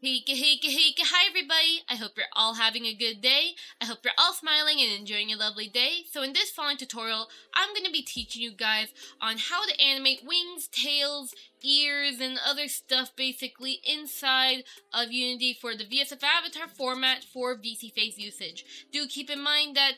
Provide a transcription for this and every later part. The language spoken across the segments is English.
Hi everybody! I hope you're all having a good day. I hope you're all smiling and enjoying a lovely day. So in this following tutorial, I'm going to be teaching you guys on how to animate wings, tails, ears, and other stuff basically inside of Unity for the VSFAvatar format for VSeeFace usage. Do keep in mind that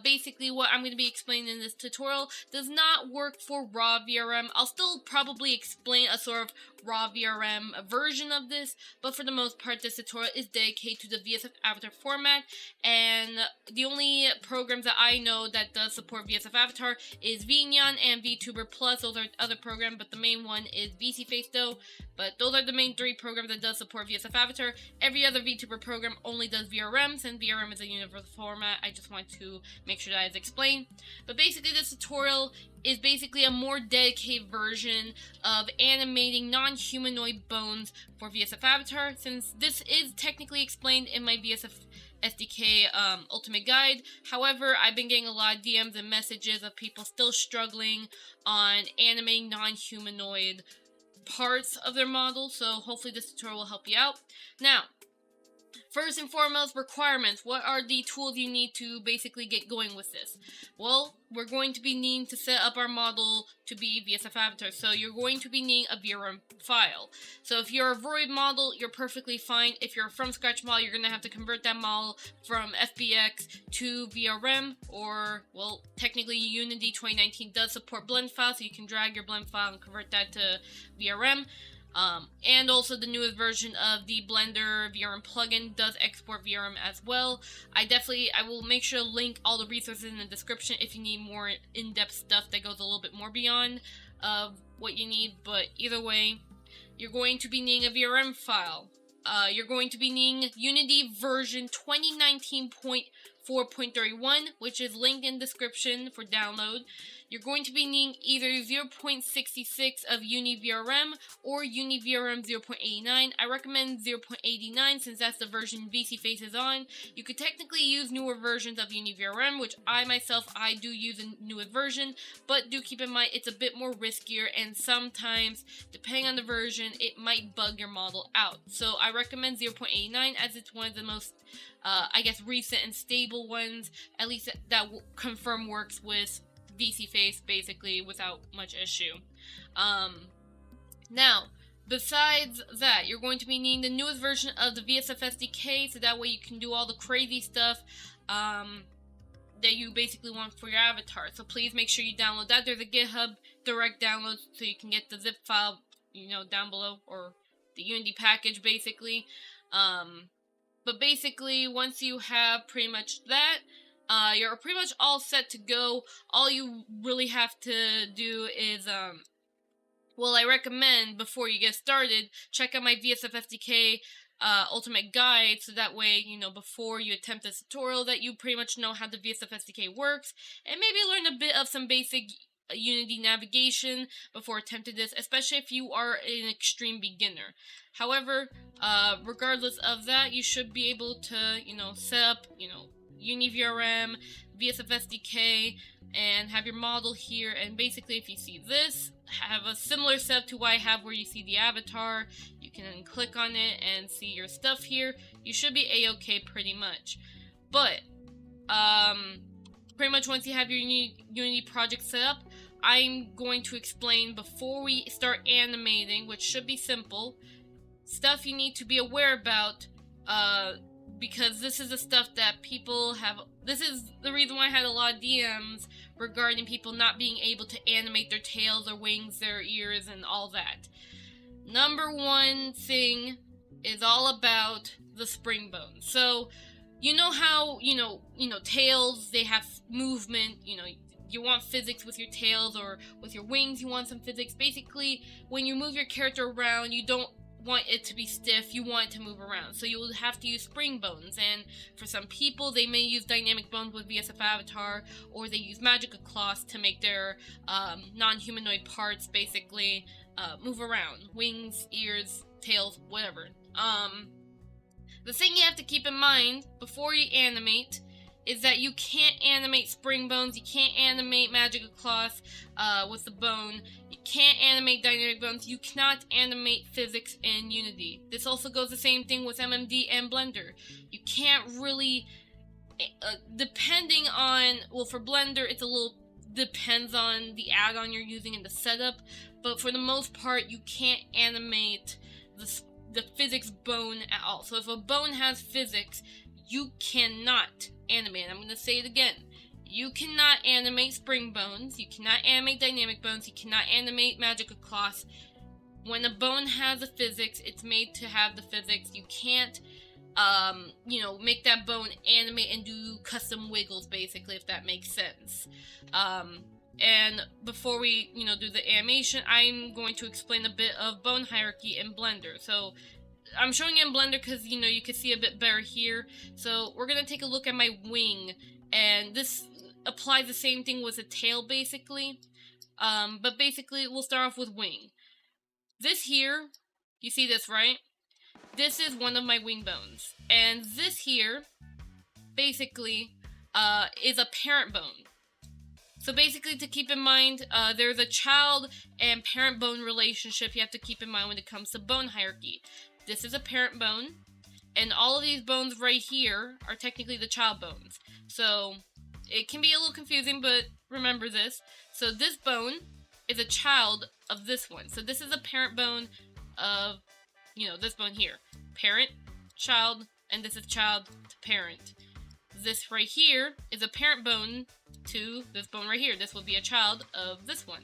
basically what I'm going to be explaining in this tutorial does not work for raw VRM. I'll still probably explain a sort of raw VRM version of this, but for the most part this tutorial is dedicated to the VSFAvatar format, and the only programs that I know that does support VSFAvatar is VNyan and Vtuber Plus. Those are other programs, but the main one is VSeeFace though. But those are the main three programs that does support VSFAvatar. Every other VTuber program only does VRM, since VRM is a universal format. I just want to make sure that is explained. But basically this tutorial is basically a more dedicated version of animating non-humanoid bones for VSFAvatar, since this is technically explained in my SDK Ultimate Guide. However, I've been getting a lot of DMs and messages of people still struggling on animating non-humanoid parts of their model, so hopefully this tutorial will help you out. Now, first and foremost, requirements. What are the tools you need to basically get going with this? Well, we're going to be needing to set up our model to be VSFAvatar, so you're going to be needing a VRM file. So if you're a Void model, you're perfectly fine. If you're a from scratch model, you're going to have to convert that model from FBX to VRM, or, well, technically Unity 2019 does support blend files, so you can drag your blend file and convert that to VRM. And also the newest version of the Blender VRM plugin does export VRM as well. I will make sure to link all the resources in the description if you need more in-depth stuff that goes a little bit more beyond what you need. But either way, you're going to be needing a VRM file. You're going to be needing Unity version 2019.4.31, which is linked in description for download. You're going to be needing either 0.66 of UniVRM or UniVRM 0.89. I recommend 0.89 since that's the version VSeeFace is on. You could technically use newer versions of UniVRM, which I do use a newest version, but do keep in mind it's a bit more riskier, and sometimes, depending on the version, it might bug your model out. So I recommend 0.89 as it's one of the most recent and stable ones, at least that confirm works with VSeeFace basically without much issue. Now, besides that, you're going to be needing the newest version of the VSF SDK, so that way you can do all the crazy stuff that you basically want for your avatar. So please make sure you download that. There's a GitHub direct download, so you can get the zip file, down below, or the Unity package basically. But basically, once you have pretty much that, you're pretty much all set to go. All you really have to do is, I recommend before you get started, check out my VSF SDK Ultimate Guide, so that way, before you attempt this tutorial, that you pretty much know how the VSF SDK works, and maybe learn a bit of some basic Unity navigation before attempting this, especially if you are an extreme beginner. However, regardless of that, you should be able to, set up, UniVRM, VSF SDK, and have your model here. And basically, if you see this, have a similar setup to what I have where you see the avatar. You can click on it and see your stuff here. You should be a-okay pretty much. But, pretty much once you have your Unity project set up, I'm going to explain before we start animating, which should be simple, stuff you need to be aware about, because this is the stuff that people have. This is the reason why I had a lot of DMs regarding people not being able to animate their tails, their wings, their ears, and all that. Number one thing is all about the spring bones. So, you know how, tails, they have movement, you want physics with your tails, or with your wings, you want some physics. Basically, when you move your character around, you don't want it to be stiff, you want it to move around. So you will have to use spring bones, and for some people, they may use dynamic bones with VSFAvatar, or they use magical cloths to make their non-humanoid parts basically move around. Wings, ears, tails, whatever. The thing you have to keep in mind before you animate is that you can't animate spring bones, you can't animate magical cloth with the bone, you can't animate dynamic bones, you cannot animate physics in Unity. This also goes the same thing with MMD and Blender. You can't really, depending on, well, for Blender it's a little depends on the add-on you're using and the setup, but for the most part you can't animate the physics bone at all. So if a bone has physics, you cannot animate. I'm going to say it again. You cannot animate spring bones, you cannot animate dynamic bones, you cannot animate magical cloth. When a bone has a physics, it's made to have the physics. You can't make that bone animate and do custom wiggles, basically, if that makes sense. And before we, do the animation, I'm going to explain a bit of bone hierarchy in Blender. So, I'm showing it in Blender because, you can see a bit better here. So, we're going to take a look at my wing, and this applies the same thing with a tail, basically. But basically, we'll start off with wing. This here, you see this, right? This is one of my wing bones. And this here, basically, is a parent bone. So basically, to keep in mind, there's a child and parent bone relationship you have to keep in mind when it comes to bone hierarchy. This is a parent bone, and all of these bones right here are technically the child bones. So it can be a little confusing, but remember this. So this bone is a child of this one. So this is a parent bone of, this bone here. Parent, child, and this is child to parent. This right here is a parent bone to this bone right here. This will be a child of this one.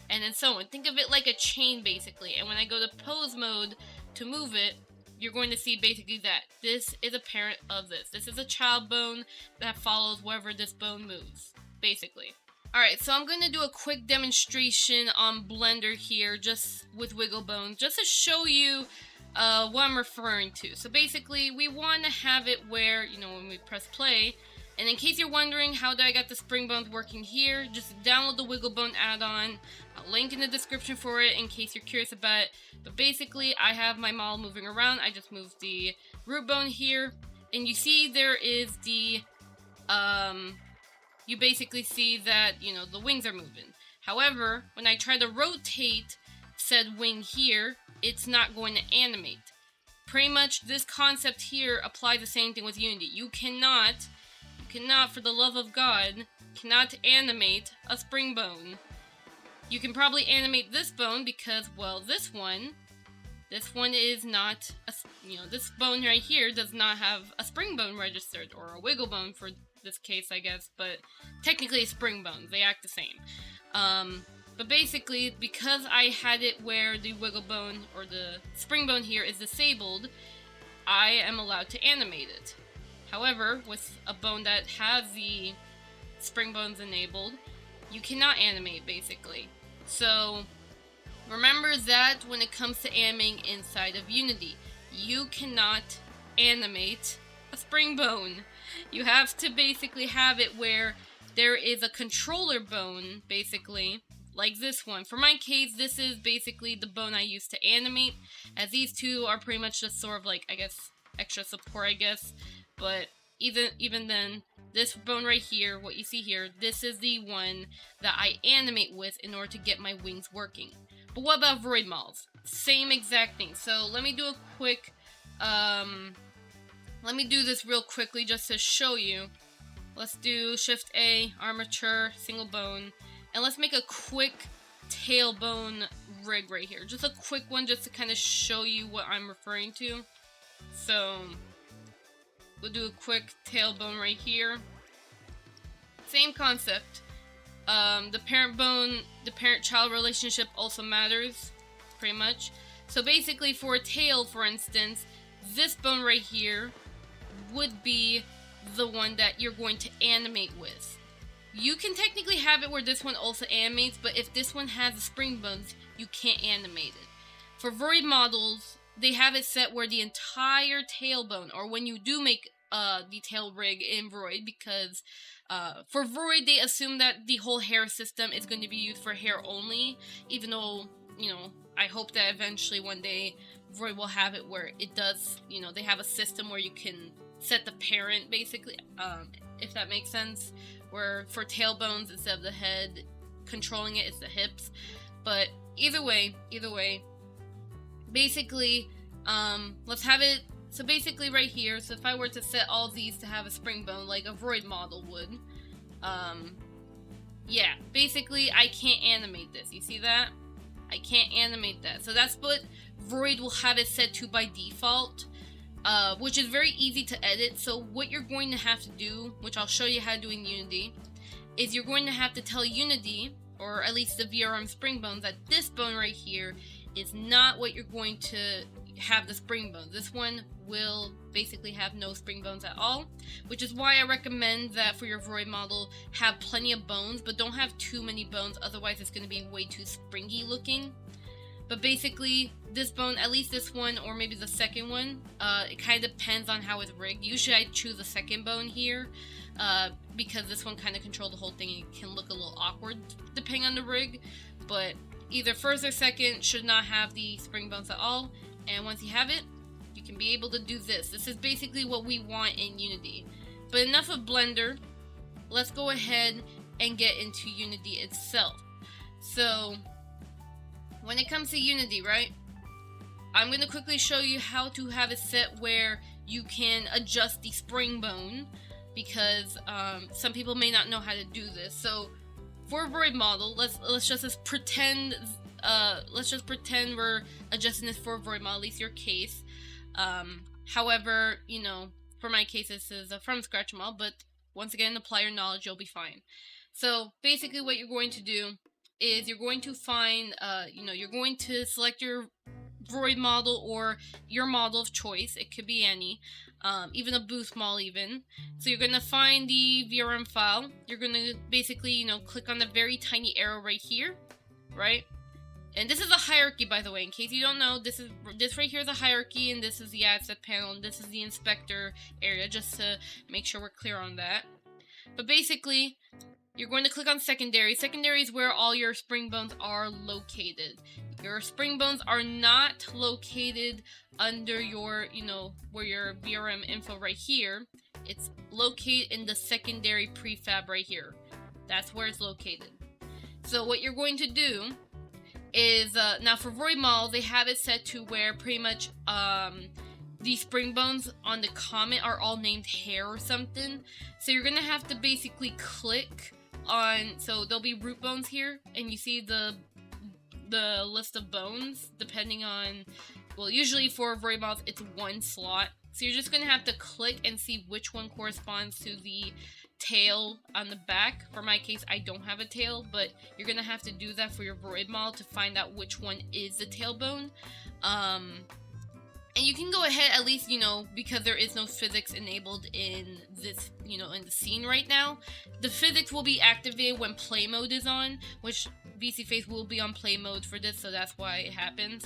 And then so on. Think of it like a chain, basically. And when I go to pose mode to move it, you're going to see basically that. This is a parent of this. This is a child bone that follows wherever this bone moves, basically. Alright, so I'm going to do a quick demonstration on Blender here, just with wiggle bones, just to show you what I'm referring to. So basically, we want to have it where, when we press play, and in case you're wondering how I got the spring bones working here, just download the wiggle bone add-on. I'll link in the description for it in case you're curious about it. But basically, I have my model moving around. I just moved the root bone here, and you see there is the, you basically see that, the wings are moving. However, when I try to rotate said wing here, it's not going to animate. Pretty much this concept here applies the same thing with Unity. You cannot, for the love of God, cannot animate a spring bone. You can probably animate this bone because, well, this one is not, this bone right here does not have a spring bone registered, or a wiggle bone for this case, I guess, but technically spring bones, they act the same. But basically, because I had it where the wiggle bone, or the spring bone here, is disabled, I am allowed to animate it. However, with a bone that has the spring bones enabled, you cannot animate, basically. So, remember that when it comes to animating inside of Unity. You cannot animate a spring bone. You have to basically have it where there is a controller bone, basically, like this one. For my case, this is basically the bone I use to animate, as these two are pretty much just sort of like, I guess, extra support, I guess. But even then, this bone right here, what you see here, this is the one that I animate with in order to get my wings working. But what about void models? Same exact thing. So let me do a quick, let me do this real quickly just to show you. Let's do Shift A, armature, single bone, and let's make a quick tailbone rig right here. Just a quick one just to kind of show you what I'm referring to. So we'll do a quick tailbone right here. Same concept. The parent-child relationship also matters, pretty much. So basically for a tail, for instance, this bone right here would be the one that you're going to animate with. You can technically have it where this one also animates, but if this one has the spring bones, you can't animate it. For void models, they have it set where the entire tailbone, or when you do make the tail rig in void, because for void they assume that the whole hair system is going to be used for hair only, even though, I hope that eventually one day void will have it where it does, they have a system where you can set the parent, basically, if that makes sense. Where for tailbones, instead of the head controlling it, it's the hips. But either way, basically, let's have it. So basically right here, so if I were to set all these to have a spring bone like a Vroid model would, yeah, basically I can't animate this. You see that? I can't animate that. So that's what Vroid will have it set to by default, which is very easy to edit. So what you're going to have to do, which I'll show you how to do in Unity, is you're going to have to tell Unity, or at least the VRM spring bones, that this bone right here is not what you're going to have the spring bones. This one will basically have no spring bones at all, which is why I recommend that for your Vroid model, have plenty of bones, but don't have too many bones, otherwise it's going to be way too springy looking. But basically, this bone, at least this one, or maybe the second one, it kind of depends on how it's rigged. Usually I choose the second bone here, because this one kind of controls the whole thing and it can look a little awkward depending on the rig. But either first or second should not have the spring bones at all. And once you have it, you can be able to do this. This is basically what we want in Unity. But enough of Blender. Let's go ahead and get into Unity itself. So, when it comes to Unity, right? I'm going to quickly show you how to have it set where you can adjust the spring bone, because some people may not know how to do this. So, for a Vroid model, let's just pretend we're adjusting this for a Vroid model, at least your case. However, you know, for my case, this is a from scratch model, but once again, apply your knowledge, you'll be fine. So basically what you're going to do is you're going to find, you're going to select your Vroid model or your model of choice. It could be any, even a boost model even. So you're going to find the VRM file. You're going to basically, click on the very tiny arrow right here, right? And this is a hierarchy, by the way, in case you don't know. This right here is a hierarchy, and this is the asset panel, and this is the inspector area, just to make sure we're clear on that. But basically, you're going to click on secondary. Secondary is where all your spring bones are located. Your spring bones are not located under your, where your VRM info right here. It's located in the secondary prefab right here. That's where it's located. So what you're going to do is, now for Vroid models, they have it set to where pretty much the spring bones on the comment are all named hair or something. So you're gonna have to basically click on, so there'll be root bones here, and you see the list of bones depending on, well, usually for Vroid models it's one slot. So you're just gonna have to click and see which one corresponds to the tail on the back. For my case, I don't have a tail, but you're gonna have to do that for your Vroid model to find out which one is the tailbone. And you can go ahead, at least, because there is no physics enabled in this, in the scene right now. The physics will be activated when play mode is on, which VSeeFace will be on play mode for this, so that's why it happens.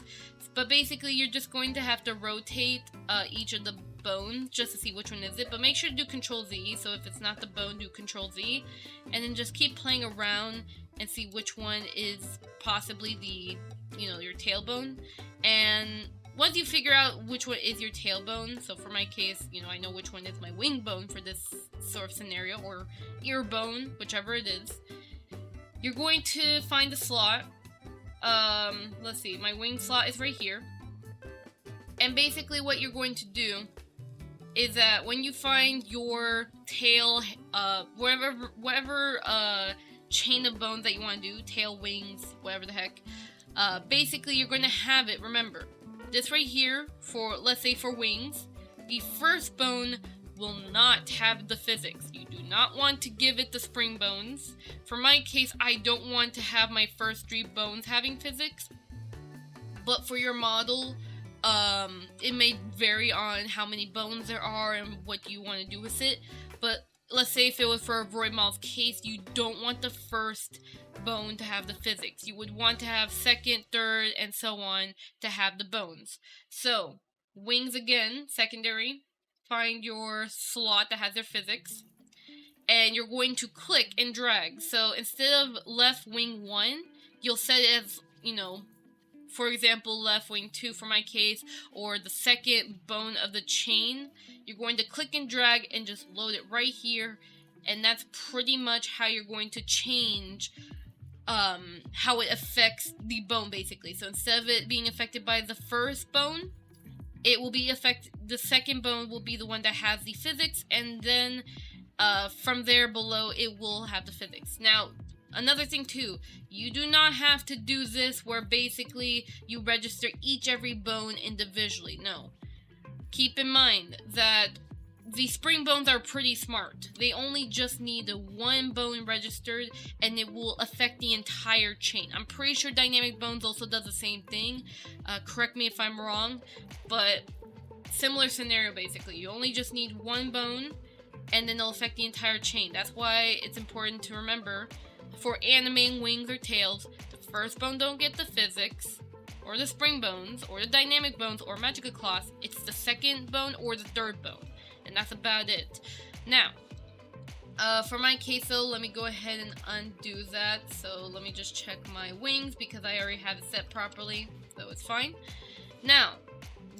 But basically, you're just going to have to rotate each of the bones just to see which one is it. But make sure to do Control Z, so if it's not the bone, do Control Z. And then just keep playing around and see which one is possibly the, your tailbone. And once you figure out which one is your tailbone, so for my case, I know which one is my wing bone for this sort of scenario, or ear bone, whichever it is, you're going to find the slot. Let's see, my wing slot is right here. And basically what you're going to do is that when you find your tail, whatever chain of bones that you want to do, tail, wings, whatever the heck, basically you're going to have it, remember, this right here, for, let's say for wings, the first bone will not have the physics. You do not want to give it the spring bones. For my case, I don't want to have my first 3 bones having physics. But for your model, it may vary on how many bones there are and what you want to do with it. But let's say if it was for a Vroid model's case, you don't want the first bone to have the physics. You would want to have second, third, and so on to have the bones. So, wings again, secondary. Find your slot that has their physics. And you're going to click and drag. So, instead of left wing 1, you'll set it as, for example, left wing 2 for my case, or the second bone of the chain. You're going to click and drag and just load it right here, and that's pretty much how you're going to change how it affects the bone, basically. So instead of it being affected by the first bone, it will be the second bone will be the one that has the physics, and then from there below it will have the physics. Now, another thing too, you do not have to do this where basically you register every bone individually. No. Keep in mind that the spring bones are pretty smart. They only just need one bone registered, and it will affect the entire chain. I'm pretty sure dynamic bones also does the same thing. Correct me if I'm wrong, but similar scenario basically. You only just need one bone, and then it'll affect the entire chain. That's why it's important to remember, for animating wings or tails, the first bone don't get the physics, or the spring bones, or the dynamic bones, or magical cloth. It's the second bone or the third bone. And that's about it. Now, for my case though, let me go ahead and undo that. So let me just check my wings because I already have it set properly, so it's fine. Now,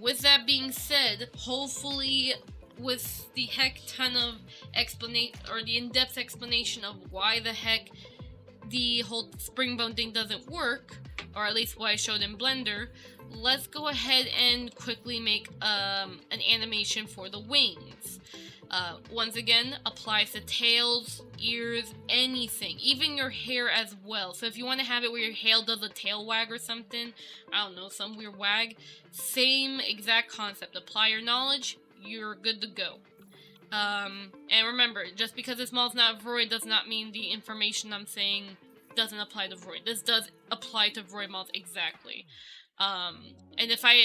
with that being said, hopefully with the heck ton of explanation, or the in-depth explanation of why the heck the whole spring bone thing doesn't work, or at least what I showed in Blender, let's go ahead and quickly make an animation for the wings. Once again, applies to tails, ears, anything, even your hair as well. So if you want to have it where your hair does a tail wag or something, I don't know, some weird wag, same exact concept. Apply your knowledge, you're good to go. And remember, just because this model is not Void does not mean the information I'm saying doesn't apply to Void. This does apply to Void models exactly. And if I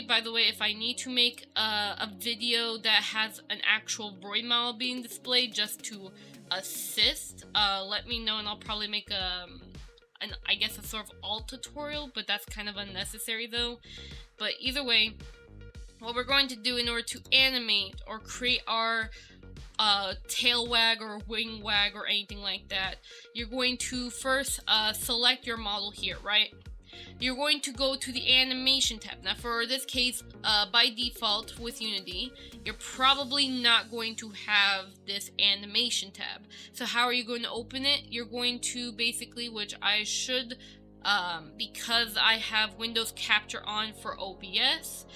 by the way, if I need to make a video that has an actual Void model being displayed just to assist, let me know, and I'll probably make I guess a sort of alt tutorial, but that's kind of unnecessary though. But either way, what we're going to do in order to animate or create our tail wag or wing wag or anything like that, you're going to first select your model here, right? You're going to go to the animation tab. Now for this case, by default with Unity, you're probably not going to have this animation tab. So how are you going to open it? You're going to basically, which I should, because I have Windows Capture on for OBS,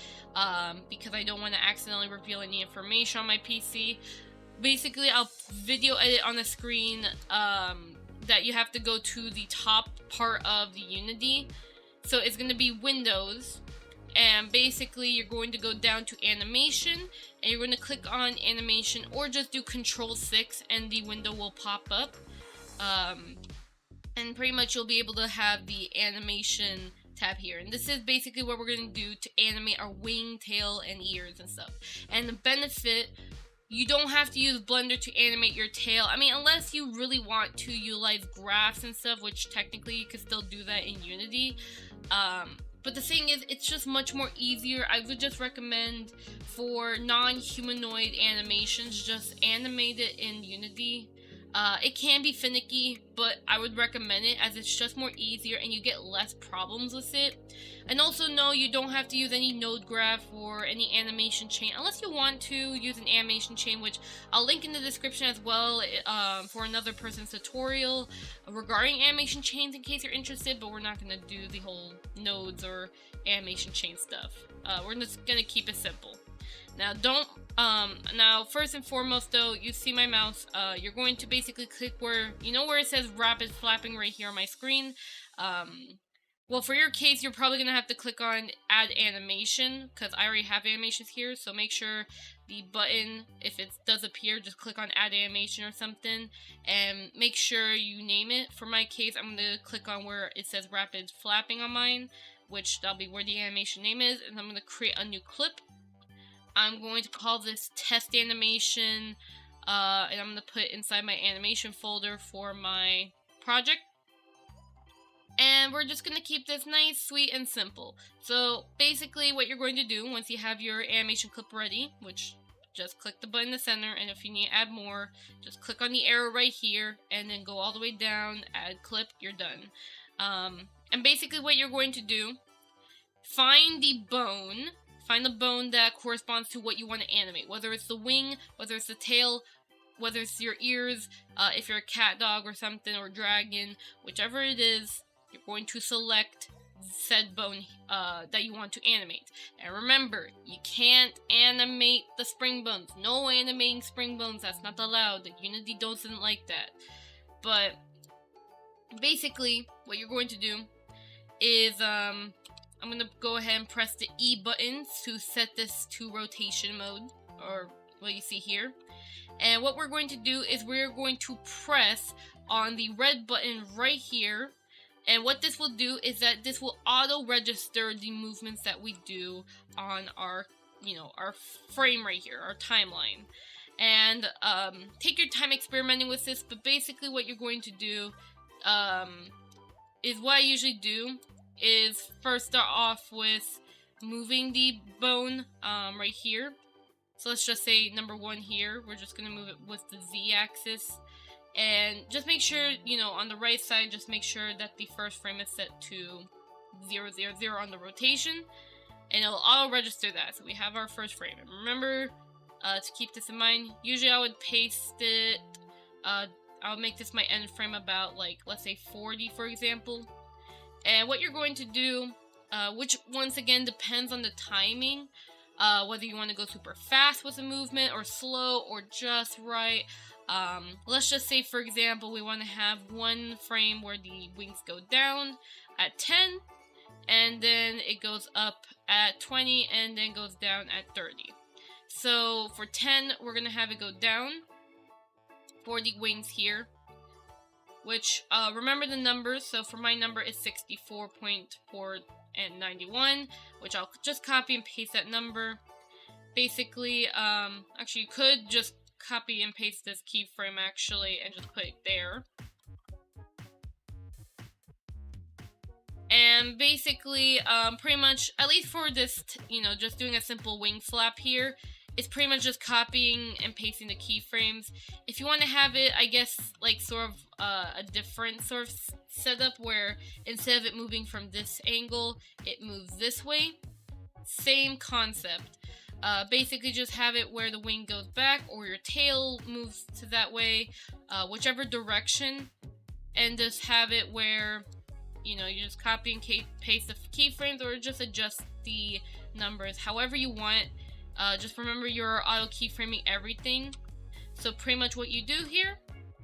because I don't want to accidentally reveal any information on my PC. Basically, I'll video edit on the screen that you have to go to the top part of the Unity. So it's going to be Windows, and basically you're going to go down to Animation, and you're going to click on Animation, or just do Control-6 and the window will pop up. And pretty much you'll be able to have the Animation tab here, and this is basically what we're going to do to animate our wing, tail, and ears and stuff. And the benefit, you don't have to use Blender to animate your tail. I mean, unless you really want to utilize graphs and stuff, which technically you could still do that in Unity. But the thing is, it's just much more easier. I would just recommend for non-humanoid animations, just animate it in Unity. It can be finicky, but I would recommend it as it's just more easier and you get less problems with it. And also, no, you don't have to use any node graph or any animation chain unless you want to use an animation chain, which I'll link in the description as well for another person's tutorial regarding animation chains in case you're interested, but we're not going to do the whole nodes or animation chain stuff. We're just going to keep it simple. Now, now first and foremost though, you see my mouse, you're going to basically click where it says rapid flapping right here on my screen. Well, for your case, you're probably going to have to click on add animation, because I already have animations here, so make sure the button, if it does appear, just click on add animation or something, and make sure you name it. For my case, I'm going to click on where it says rapid flapping on mine, which that'll be where the animation name is, and I'm going to create a new clip. I'm going to call this test animation, and I'm going to put it inside my animation folder for my project. And we're just going to keep this nice, sweet, and simple. So basically what you're going to do once you have your animation clip ready, which just click the button in the center, and if you need to add more, just click on the arrow right here, and then go all the way down, add clip, you're done. And basically what you're going to do, find the bone that corresponds to what you want to animate, whether it's the wing, whether it's the tail, whether it's your ears, if you're a cat, dog, or something, or dragon, whichever it is, you're going to select said bone that you want to animate. And remember, you can't animate the spring bones. No animating spring bones, that's not allowed. The Unity doesn't like that. But basically, what you're going to do is, I'm going to go ahead and press the E button to set this to rotation mode, or what you see here. And what we're going to do is we're going to press on the red button right here. And what this will do is that this will auto-register the movements that we do on our, our frame right here, our timeline. And take your time experimenting with this, but basically what you're going to do is what I usually do is first start off with moving the bone right here. So let's just say number 1 here, we're just going to move it with the Z axis. And just make sure, on the right side, just make sure that the first frame is set to 0, 0, 0 on the rotation. And it'll auto-register that. So we have our first frame. And remember to keep this in mind. Usually I would paste it. I'll make this my end frame about, like, let's say 40, for example. And what you're going to do, which once again depends on the timing, whether you want to go super fast with a movement or slow or just right. Let's just say, for example, we want to have one frame where the wings go down at 10, and then it goes up at 20, and then goes down at 30. So for 10, we're going to have it go down for the wings here, which, remember the numbers. So for my number is 64.4 and 91, which I'll just copy and paste that number. Basically, actually you could just copy and paste this keyframe actually and just put it there. And basically, pretty much, at least for this, just doing a simple wing flap here, it's pretty much just copying and pasting the keyframes. If you want to have it, I guess, like sort of a different sort of setup where instead of it moving from this angle, it moves this way. Same concept. Basically just have it where the wing goes back or your tail moves to that way, whichever direction, and just have it where, you just copy and paste the keyframes or just adjust the numbers however you want. Just remember you're auto keyframing everything. So pretty much what you do here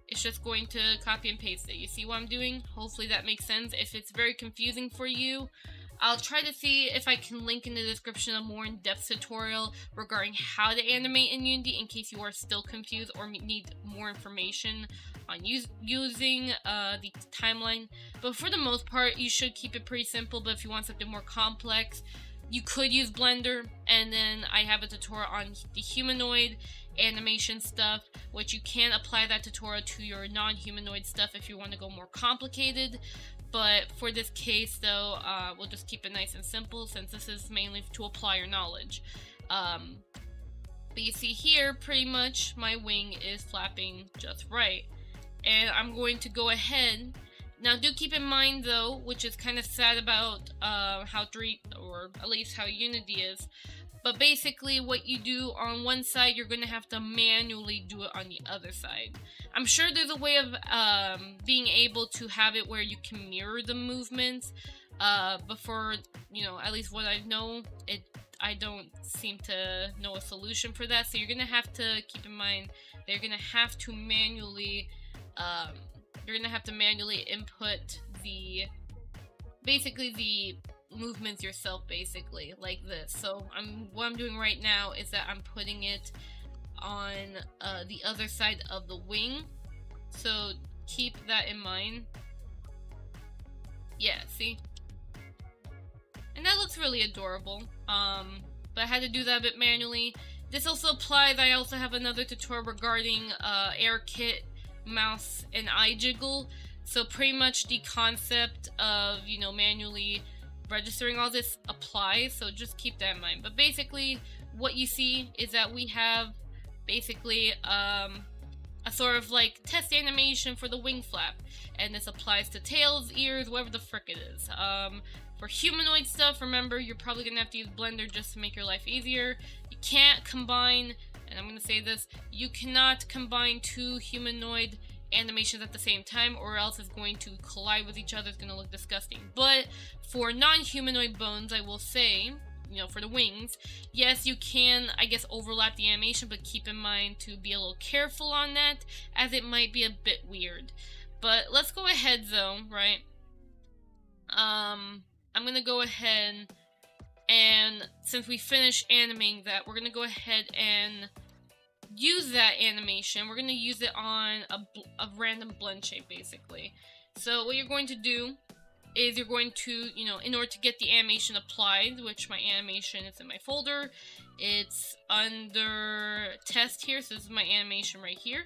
is just going to copy and paste it. You see what I'm doing? Hopefully that makes sense. If it's very confusing for you, I'll try to see if I can link in the description a more in-depth tutorial regarding how to animate in Unity in case you are still confused or need more information on using the timeline. But for the most part, you should keep it pretty simple. But if you want something more complex, you could use Blender. And then I have a tutorial on the humanoid animation stuff, which you can apply that tutorial to your non-humanoid stuff if you want to go more complicated. But for this case, though, we'll just keep it nice and simple since this is mainly to apply your knowledge. But you see here, pretty much, my wing is flapping just right. And I'm going to go ahead. Now, do keep in mind, though, which is kind of sad about how 3, or at least how Unity is, but basically what you do on one side, you're going to have to manually do it on the other side. I'm sure there's a way of being able to have it where you can mirror the movements, but for, at least what I know, I don't seem to know a solution for that. So you're going to have to keep in mind that you're going to have to manually, input basically the movements yourself, basically, like this. So what I'm doing right now is that I'm putting it on the other side of the wing, so keep that in mind. Yeah, see? And that looks really adorable, but I had to do that a bit manually. This also applies, I also have another tutorial regarding AirKit, mouse, and eye jiggle. So pretty much the concept of, manually registering all this applies, so just keep that in mind. But basically, what you see is that we have basically a sort of like test animation for the wing flap, and this applies to tails, ears, whatever the frick it is. For humanoid stuff, remember, you're probably gonna have to use Blender just to make your life easier. You can't combine and I'm going to say this, you cannot combine two humanoid animations at the same time, or else it's going to collide with each other. It's going to look disgusting. But for non-humanoid bones, I will say, you know, for the wings, yes, you can, I guess, overlap the animation, but keep in mind to be a little careful on that, as it might be a bit weird. But let's go ahead though, right? I'm gonna go ahead and, since we finished animating that, we're gonna go ahead and use that animation. We're gonna use it on a random blend shape, basically. So what you're going to do is you're going to, you know, in order to get the animation applied, which my animation is in my folder, it's under test here, so this is my animation right here.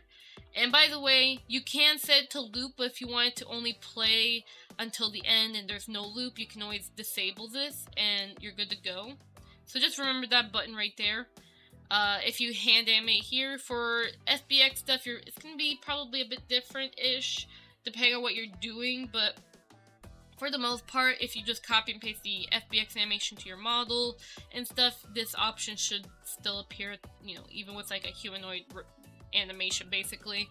And by the way, you can set it to loop, but if you want it to only play until the end and there's no loop, you can always disable this and you're good to go. So just remember that button right there. If you hand animate here, for FBX stuff, it's going to be probably a bit different-ish, depending on what you're doing, but for the most part, if you just copy and paste the FBX animation to your model and stuff, this option should still appear, you know, even with like a humanoid animation, basically.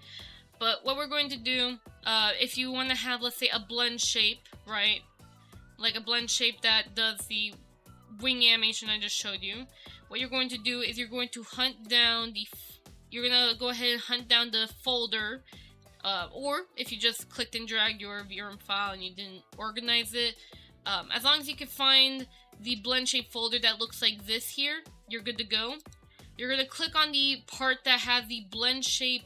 But what we're going to do, if you want to have, let's say, a blend shape, right? Like a blend shape that does the wing animation I just showed you. What you're going to do is you're going to hunt down you're going to go ahead and hunt down the folder, or if you just clicked and dragged your VRM file and you didn't organize it, as long as you can find the blend shape folder that looks like this here, you're good to go. You're going to click on the part that has the blend shape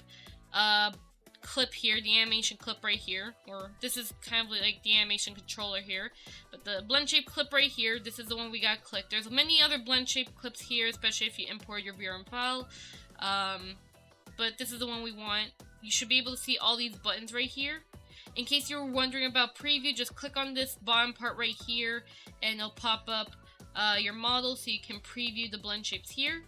clip here, the animation clip right here, or this is kind of like the animation controller here, but the blend shape clip right here, this is the one we got clicked. There's many other blend shape clips here, especially if you import your VRM file, but this is the one we want. You should be able to see all these buttons right here. In case you're wondering about preview, just click on this bottom part right here and it'll pop up your model so you can preview the blend shapes here.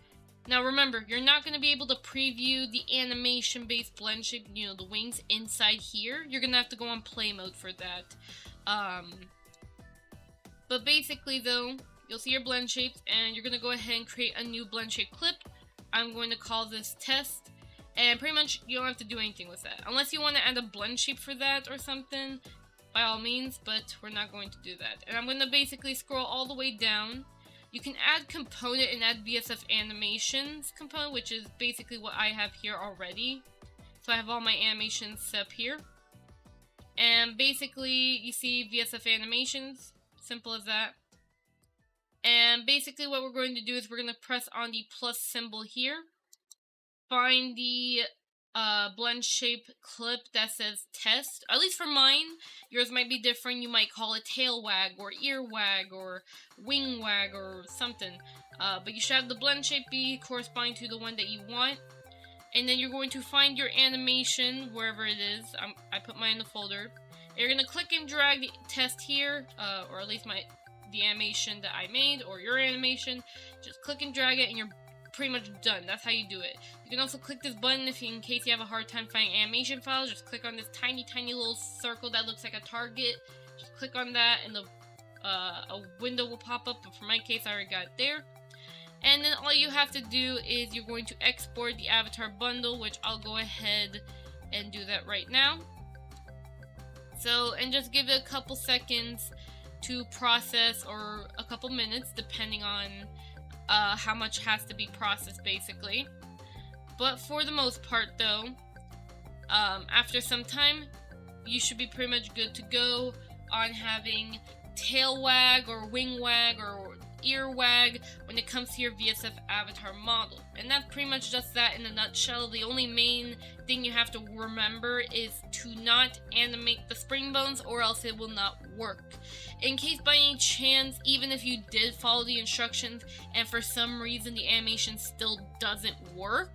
Now remember, you're not going to be able to preview the animation-based blend shape, you know, the wings inside here. You're going to have to go on play mode for that. But basically though, you'll see your blend shapes and you're going to go ahead and create a new blend shape clip. I'm going to call this test, and pretty much you don't have to do anything with that. Unless you want to add a blend shape for that or something, by all means, but we're not going to do that. And I'm going to basically scroll all the way down. You can add component and add VSF animations component, which is basically what I have here already. So I have all my animations set up here. And basically, you see VSF animations, simple as that. And basically what we're going to do is we're going to press on the plus symbol here. Find the blend shape clip that says test. At least for mine, yours might be different. You might call it tail wag or ear wag or wing wag or something. But you should have the blend shape be corresponding to the one that you want. And then you're going to find your animation wherever it is. I put mine in the folder. And you're going to click and drag the test here, or at least the animation that I made, or your animation. Just click and drag it and you're pretty much done. That's how you do it. You can also click this button in case you have a hard time finding animation files. Just click on this tiny little circle that looks like a target. Just click on that and a window will pop up, but for my case I already got it there. And then all you have to do is you're going to export the avatar bundle, which I'll go ahead and do that right now. So, and just give it a couple seconds to process, or a couple minutes depending on how much has to be processed, basically. But for the most part though, after some time, you should be pretty much good to go on having tail wag or wing wag or ear wag when it comes to your VSFAvatar model. And that's pretty much just that in a nutshell. The only main thing you have to remember is to not animate the spring bones, or else it will not work. In case by any chance, even if you did follow the instructions and for some reason the animation still doesn't work,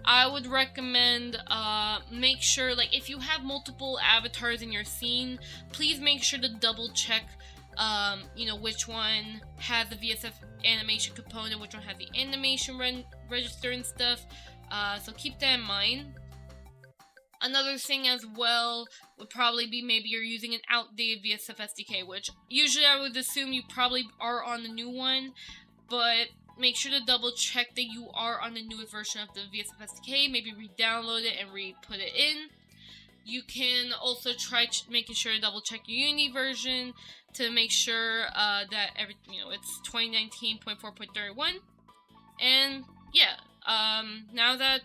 I would recommend make sure, like if you have multiple avatars in your scene, please make sure to double check you know, which one has the VSF animation component, which one has the animation register and stuff. So keep that in mind. Another thing as well would probably be maybe you're using an outdated VSF SDK, which usually I would assume you probably are on the new one, but make sure to double check that you are on the newest version of the VSF SDK. Maybe re-download it and re-put it in. You can also try making sure to double check your Unity version to make sure that it's 2019.4.31. And yeah, now that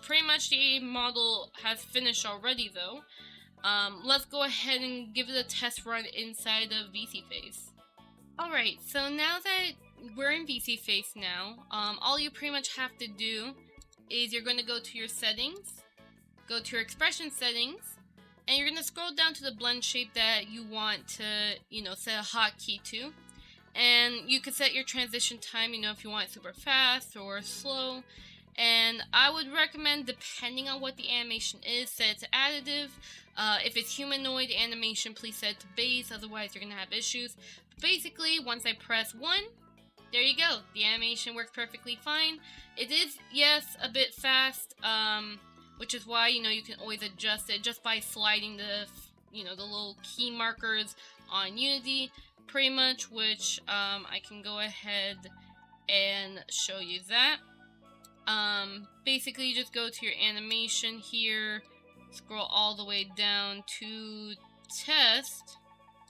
pretty much the model has finished already though, let's go ahead and give it a test run inside of VSeeFace. Alright, so now that we're in VSeeFace now, all you pretty much have to do is you're going to go to your settings, go to your expression settings, and you're going to scroll down to the blend shape that you want to, set a hotkey to. And you could set your transition time, if you want it super fast or slow. And I would recommend, depending on what the animation is, set it to additive. If it's humanoid animation, please set it to base, otherwise you're going to have issues. But basically, once I press 1, there you go. The animation works perfectly fine. It is, yes, a bit fast, which is why, you can always adjust it just by sliding the, the little key markers on Unity, pretty much, which I can go ahead and show you that. Basically, you just go to your animation here, scroll all the way down to test,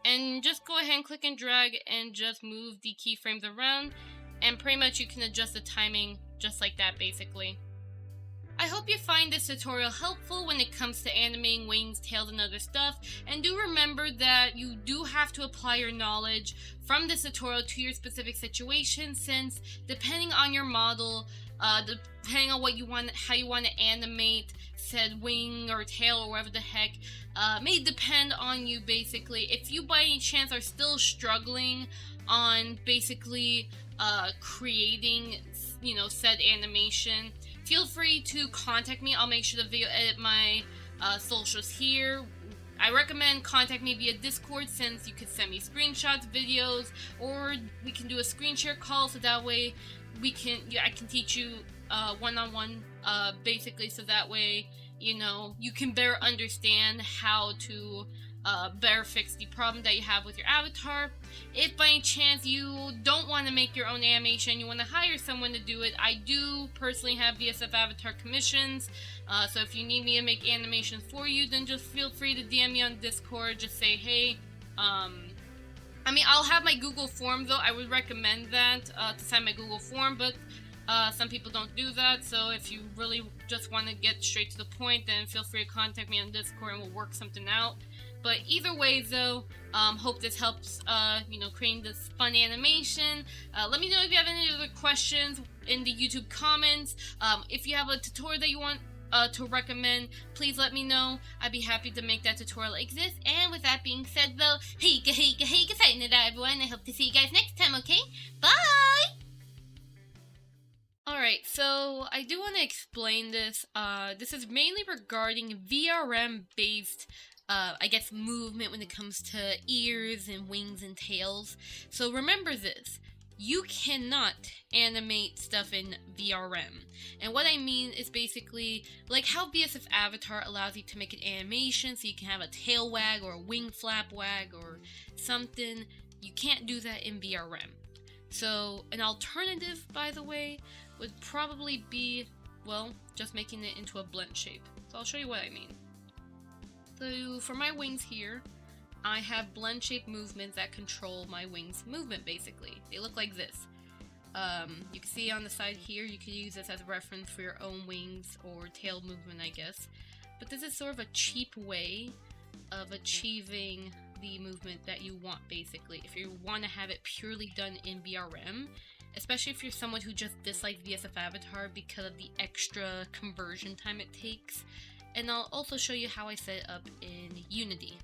and just go ahead and click and drag and just move the keyframes around, and pretty much you can adjust the timing just like that, basically. I hope you find this tutorial helpful when it comes to animating wings, tails, and other stuff, and do remember that you do have to apply your knowledge from this tutorial to your specific situation, since depending on your model, depending on how you want to animate said wing or tail or whatever the heck, may depend on you, basically. If you by any chance are still struggling on basically creating, said animation, feel free to contact me. I'll make sure to edit my socials here. I recommend contact me via Discord, since you can send me screenshots, videos, or we can do a screen share call, so that way I can teach you one-on-one, basically, so that way, you can better understand how to better fix the problem that you have with your avatar. If by any chance you don't want to make your own animation, you want to hire someone to do it, I do personally have VSFAvatar commissions, so if you need me to make animations for you, then just feel free to DM me on Discord. Just say, hey, I'll have my Google form though. I would recommend that, to sign my Google form, but some people don't do that, so if you really just want to get straight to the point, then feel free to contact me on Discord and we'll work something out. But either way though, hope this helps, creating this fun animation. Let me know if you have any other questions in the YouTube comments. If you have a tutorial that you want to recommend, please let me know. I'd be happy to make that tutorial like this. And with that being said though, hey, signing it out, everyone. I hope to see you guys next time, okay? Bye! Alright, so I do want to explain this. This is mainly regarding VRM based movement when it comes to ears and wings and tails. So remember this. You cannot animate stuff in VRM. And what I mean is basically like how VSFAvatar allows you to make an animation so you can have a tail wag or a wing flap wag or something. You can't do that in VRM. So an alternative, by the way, would probably be, well, just making it into a blend shape. So I'll show you what I mean. So for my wings here, I have blend shape movements that control my wings movement, basically. They look like this. You can see on the side here, you could use this as a reference for your own wings or tail movement, I guess. But this is sort of a cheap way of achieving the movement that you want, basically. If you want to have it purely done in VRM, especially if you're someone who just dislikes VSFAvatar because of the extra conversion time it takes. And I'll also show you how I set it up in Unity.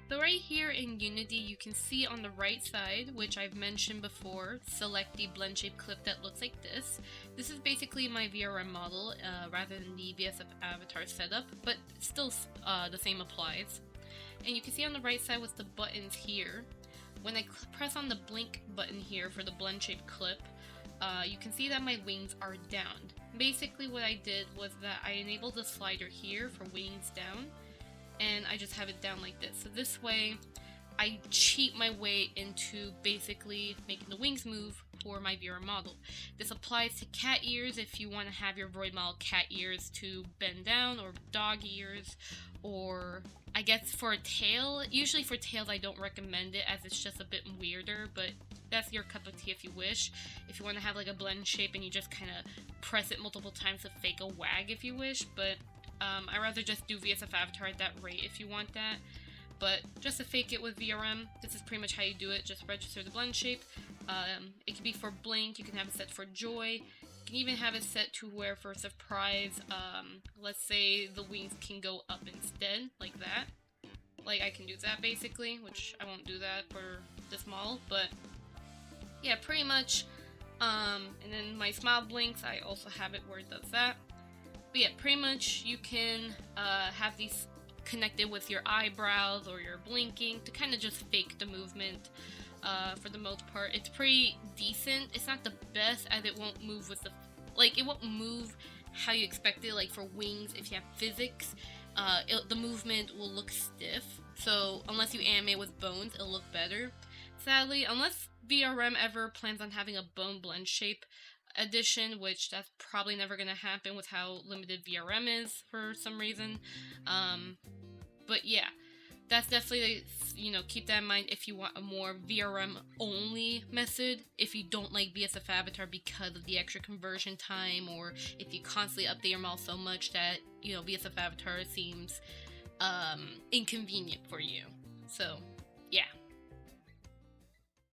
So right here in Unity, you can see on the right side, which I've mentioned before, select the blend shape clip that looks like this. This is basically my VRM model, rather than the VSFAvatar setup, but still the same applies. And you can see on the right side with the buttons here, when I press on the blink button here for the blend shape clip, you can see that my wings are down. Basically what I did was that I enabled the slider here for wings down, and I just have it down like this. So this way, I cheat my way into basically making the wings move for my VRM model. This applies to cat ears if you want to have your void model cat ears to bend down, or dog ears, or I guess for a tail. Usually for tails I don't recommend it as it's just a bit weirder, but that's your cup of tea if you wish. If you want to have like a blend shape and you just kind of press it multiple times to fake a wag if you wish, but I'd rather just do VSFAvatar at that rate if you want that. But just to fake it with VRM, this is pretty much how you do it. Just register the blend shape. It can be for blink, you can have it set for joy, you can even have it set to where for surprise, let's say the wings can go up instead, like that. Like I can do that basically, which I won't do that for this model, but yeah, pretty much. And then my smile blinks, I also have it where it does that. But yeah, pretty much you can have these connected with your eyebrows or your blinking to kind of just fake the movement. For the most part, it's pretty decent. It's not the best as it won't move with the, like, it won't move how you expect it. Like for wings, if you have physics, the movement will look stiff. So unless you animate with bones, it'll look better. Sadly, unless VRM ever plans on having a bone blend shape edition, which that's probably never going to happen with how limited VRM is for some reason. But yeah, that's definitely, you know, keep that in mind if you want a more VRM only method. If you don't like VSFAvatar because of the extra conversion time, or if you constantly update your model so much that, you know, VSFAvatar seems inconvenient for you. So